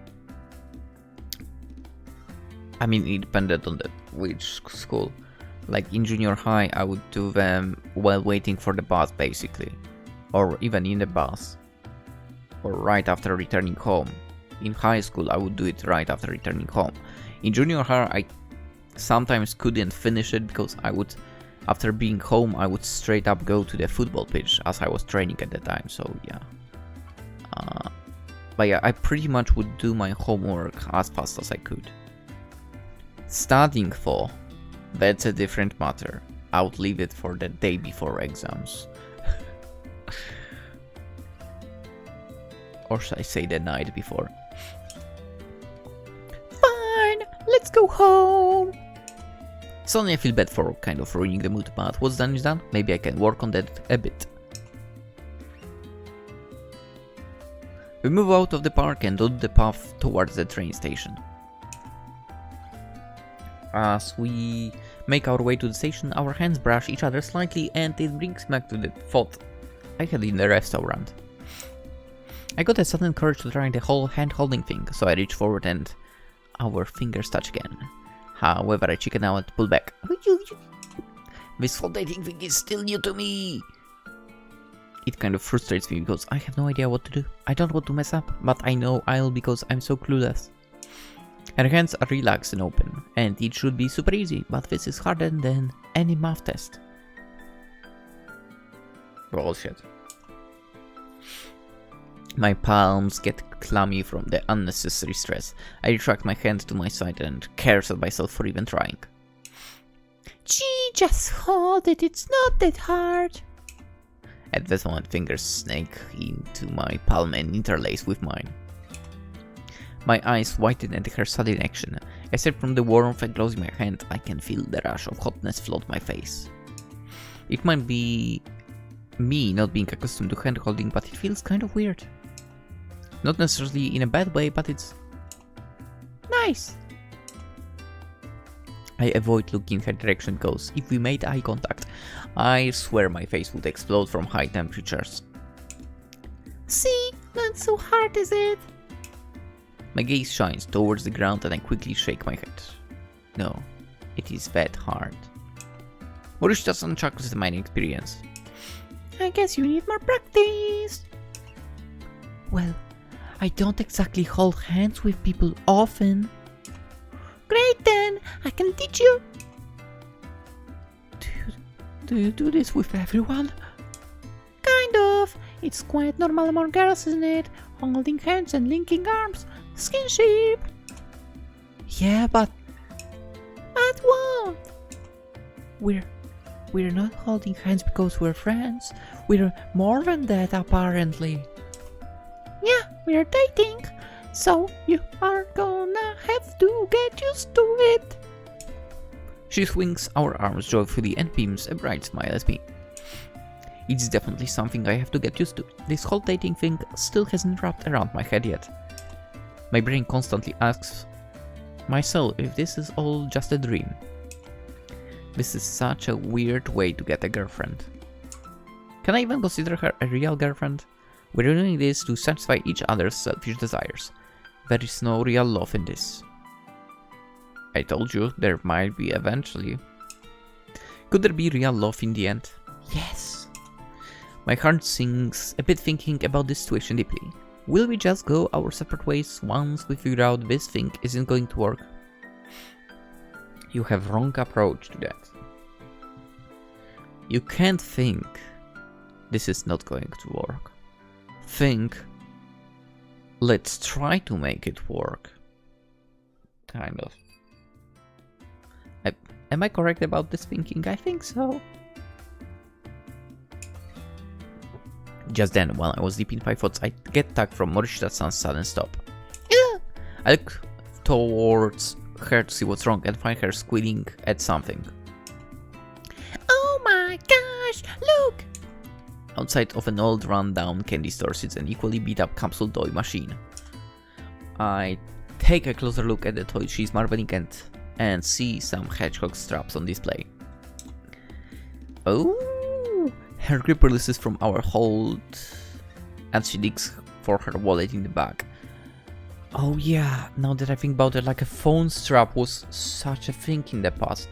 I mean, it depended on which school. Like in junior high, I would do them while waiting for the bus, basically. Or even in the bus. Or right after returning home. In high school, I would do it right after returning home. In junior high, I sometimes couldn't finish it because I would, after being home, I would straight up go to the football pitch as I was training at the time, so yeah. But yeah, I pretty much would do my homework as fast as I could. Studying for, that's a different matter. I would leave it for the day before exams. Or should I say the night before? Fine, let's Let's go home. Suddenly I feel bad for kind of ruining the mood, but what's done is done. Maybe I can work on that a bit. We move out of the park and on the path towards the train station. As we make our way to the station, our hands brush each other slightly and it brings me back to the thought I had in the restaurant. I got a sudden courage to try the whole hand-holding thing, so I reach forward and our fingers touch again. However, I chicken out and pull back. This whole dating thing is still new to me. It kind of frustrates me because I have no idea what to do. I don't want to mess up, but I know I'll because I'm so clueless. Her hands are relaxed and open, and it should be super easy, but this is harder than any math test. Bullshit. My palms get clammy from the unnecessary stress. I retract my hand to my side and curse at myself for even trying. Gee, just hold it, it's not that hard. At that moment, fingers snake into my palm and interlace with mine. My eyes widen at her sudden action. Aside from the warmth enclosing my hand, I can feel the rush of hotness flood my face. It might be me not being accustomed to hand holding, but it feels kind of weird. Not necessarily in a bad way, but it's nice. I avoid looking in her direction because if we made eye contact, I swear my face would explode from high temperatures. See, not so hard is it? My gaze shines towards the ground and I quickly shake my head. No, it is that hard. Morish doesn't chuckles at my experience. I guess you need more practice. Well, I don't exactly hold hands with people often. Great then, I can teach you. Do you do this with everyone? Kind of. It's quite normal among girls, isn't it? Holding hands and linking arms. Skinship. Yeah, but what? We're not holding hands because we're friends. We're more than that, apparently. Yeah, we're dating. So you are gonna have to get used to it. She swings our arms joyfully and beams a bright smile at me. It's definitely something I have to get used to. This whole dating thing still hasn't wrapped around my head yet. My brain constantly asks myself if this is all just a dream. This is such a weird way to get a girlfriend. Can I even consider her a real girlfriend? We're doing this to satisfy each other's selfish desires. There is no real love in this. I told you there might be eventually. Could there be real love in the end? Yes. My heart sinks a bit thinking about this situation deeply. Will we just go our separate ways once we figure out this thing isn't going to work? You have wrong approach to that. You can't think this is not going to work. Think, let's try to make it work. Kind of. Am I correct about this thinking? I think so. Just then, while I was deep in my thoughts, I get tagged from Morishita-san's sudden stop. I look towards her to see what's wrong and find her squealing at something. Oh my gosh, look! Outside of an old run-down candy store sits an equally beat-up capsule toy machine. I take a closer look at the toy she's marveling at and see some hedgehog straps on display. Oh! Her grip releases from our hold and she digs for her wallet in the bag. Oh yeah, now that I think about it, like a phone strap was such a thing in the past.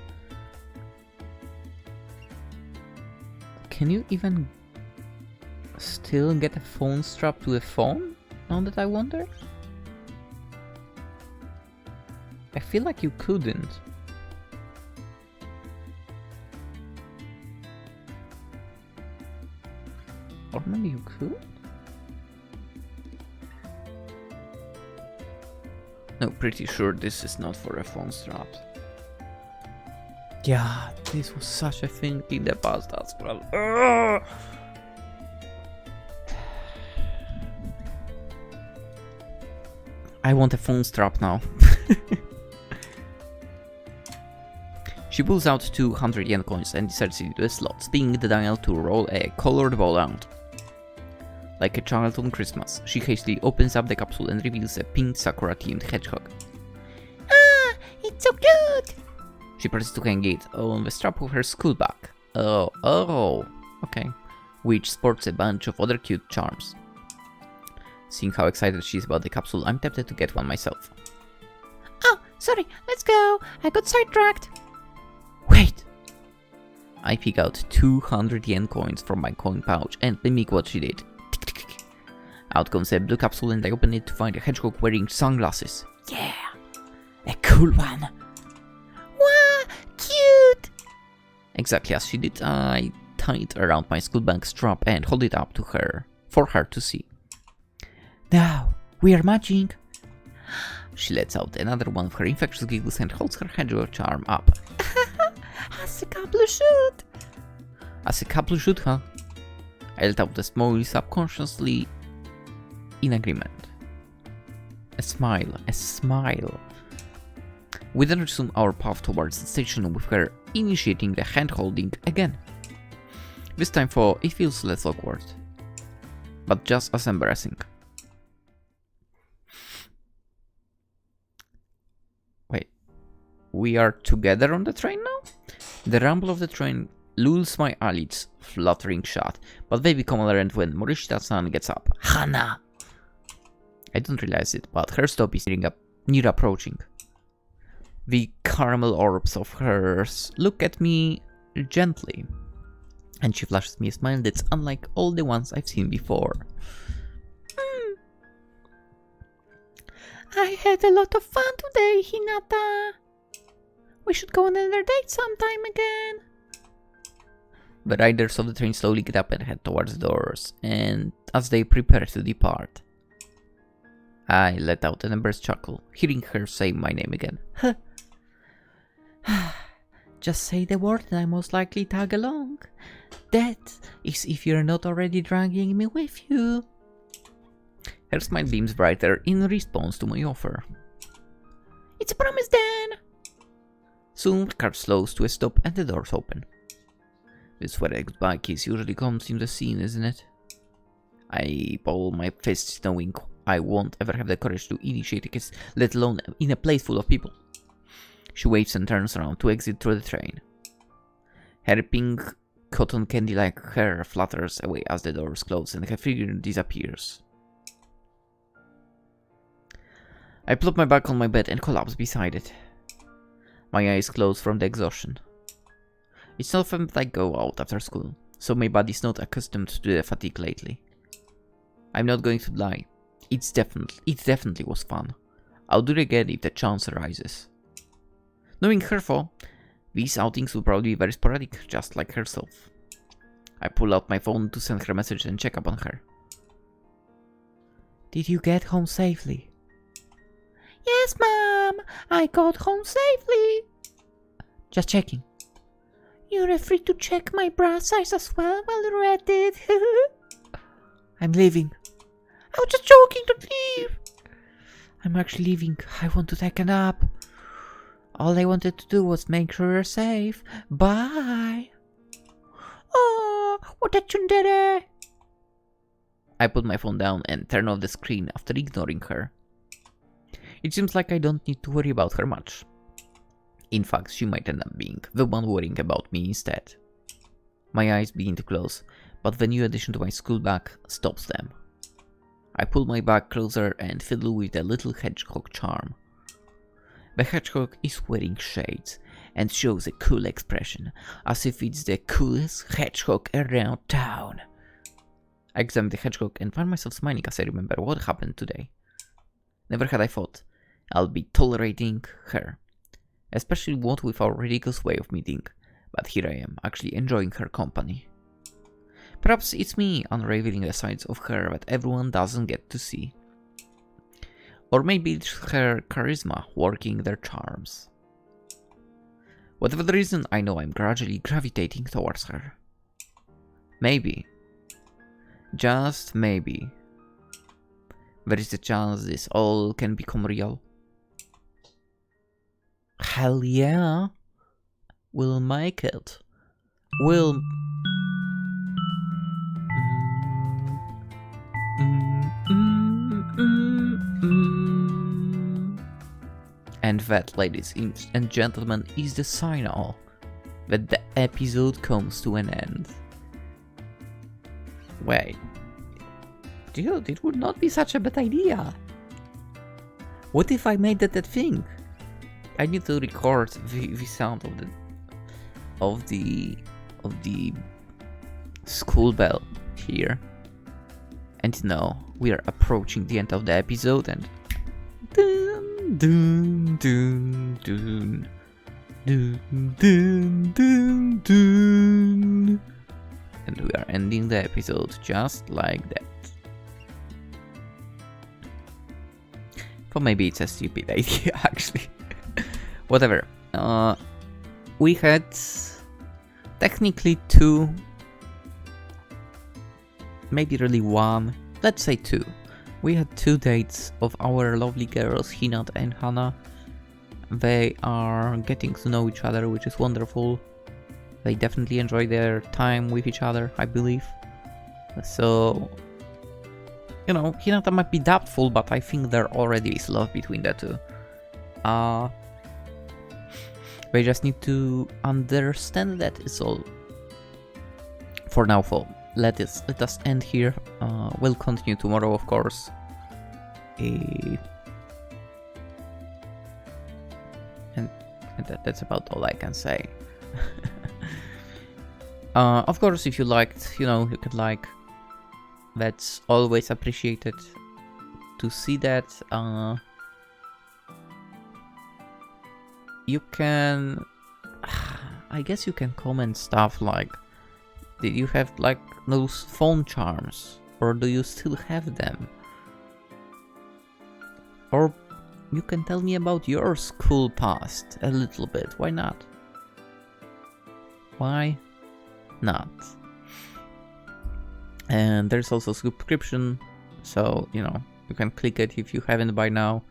Can you even still get a phone strap to a phone? Now that I wonder? I feel like you couldn't. Or maybe you could? No, pretty sure this is not for a phone strap. Yeah, this was such a thing in the past as well. Ugh! I want a phone strap now. She pulls out 200 yen coins and inserts it into a slot, spinning the dial to roll a colored ball out. Like a child on Christmas, she hastily opens up the capsule and reveals a pink Sakura-themed hedgehog. Ah, it's so cute! She presses to hang it on the strap of her school bag. Oh, okay. Which sports a bunch of other cute charms. Seeing how excited she is about the capsule, I'm tempted to get one myself. Oh, sorry, let's go. I got sidetracked. Wait! I pick out 200 yen coins from my coin pouch and mimic what she did. Out comes a blue capsule and I open it to find a hedgehog wearing sunglasses. Yeah, a cool one. Wow, cute! Exactly as she did, I tie it around my school bag strap and hold it up to her for her to see. Now, we are matching. She lets out another one of her infectious giggles and holds her hedgehog charm up. As a couple should. As a couple should, huh? I let out a smile, subconsciously in agreement. A smile. We then resume our path towards the station with her initiating the hand-holding again. This time for it feels less awkward, but just as embarrassing. Wait, we are together on the train now? The rumble of the train lulls my eyelids, fluttering shut, but they become alert when Morishita-san gets up. Hana! I don't realize it, but her stop is near approaching. The caramel orbs of hers look at me gently, and she flashes me a smile that's unlike all the ones I've seen before. I had a lot of fun today, Hinata. We should go on another date sometime again. The riders of the train slowly get up and head towards the doors, and as they prepare to depart, I let out an embarrassed chuckle, hearing her say my name again. Just say the word and I most likely tag along. That is if you're not already dragging me with you. Her smile beams brighter in response to my offer. It's a promise then. Soon the car slows to a stop and the doors open. This is where a goodbye kiss usually comes in the scene, isn't it? I ball my fists knowing I won't ever have the courage to initiate a kiss, let alone in a place full of people. She waves and turns around to exit through the train. Her pink cotton candy-like hair flutters away as the doors close and her figure disappears. I plop my back on my bed and collapse beside it. My eyes close from the exhaustion. It's not often that I go out after school, so my body's not accustomed to the fatigue lately. I'm not going to lie. It definitely was fun. I'll do it again if the chance arises. Knowing her though, these outings will probably be very sporadic, just like herself. I pull out my phone to send her a message and check up on her. Did you get home safely? Yes, Mom. I got home safely. Just checking. You're free to check my bra size as well while you're at it. I'm leaving. I was just joking, don't leave. I'm actually leaving. I want to take a nap. All I wanted to do was make sure you're safe. Bye. Oh, what a tsundere. I put my phone down and turn off the screen after ignoring her. It seems like I don't need to worry about her much. In fact, she might end up being the one worrying about me instead. My eyes begin to close, but the new addition to my school bag stops them. I pull my bag closer and fiddle with the little hedgehog charm. The hedgehog is wearing shades and shows a cool expression, as if it's the coolest hedgehog around town. I examine the hedgehog and find myself smiling as I remember what happened today. Never had I thought I'll be tolerating her, especially what with our ridiculous way of meeting, but here I am, actually enjoying her company. Perhaps it's me unraveling the sides of her that everyone doesn't get to see. Or maybe it's her charisma working their charms. Whatever the reason, I know I'm gradually gravitating towards her. Maybe, just maybe, there is a chance this all can become real. Hell yeah. We'll make it. We'll... And that, ladies and gentlemen, is the signal that the episode comes to an end. Wait. Dude, it would not be such a bad idea. What if I made that a thing? I need to record the sound of the school bell here. And now we are approaching the end of the episode, and dun dun dun dun dun dun dun dun, and we are ending the episode just like that. But maybe it's a stupid idea, actually. Whatever. We had technically 2, maybe really 1, let's say 2. We had 2 dates of our lovely girls, Hinata and Hana. They are getting to know each other, which is wonderful. They definitely enjoy their time with each other, I believe. So, you know, Hinata might be doubtful, but I think there already is love between the 2. They just need to understand that it's all. For now, let us end here. We'll continue tomorrow, of course. And that's about all I can say. Of course, if you liked, you know, you could like. That's always appreciated to see that. You can, I guess you can comment stuff like, did you have like those phone charms, or do you still have them? Or you can tell me about your school past a little bit, why not? Why not? And there's also subscription, so, you know, you can click it if you haven't by now.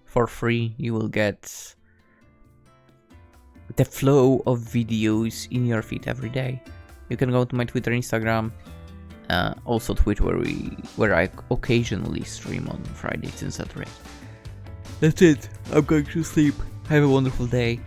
For free, you will get the flow of videos in your feed every day. You can go to my Twitter, Instagram, also Twitch, where I occasionally stream on Fridays and Saturdays. That's it. I'm going to sleep. Have a wonderful day.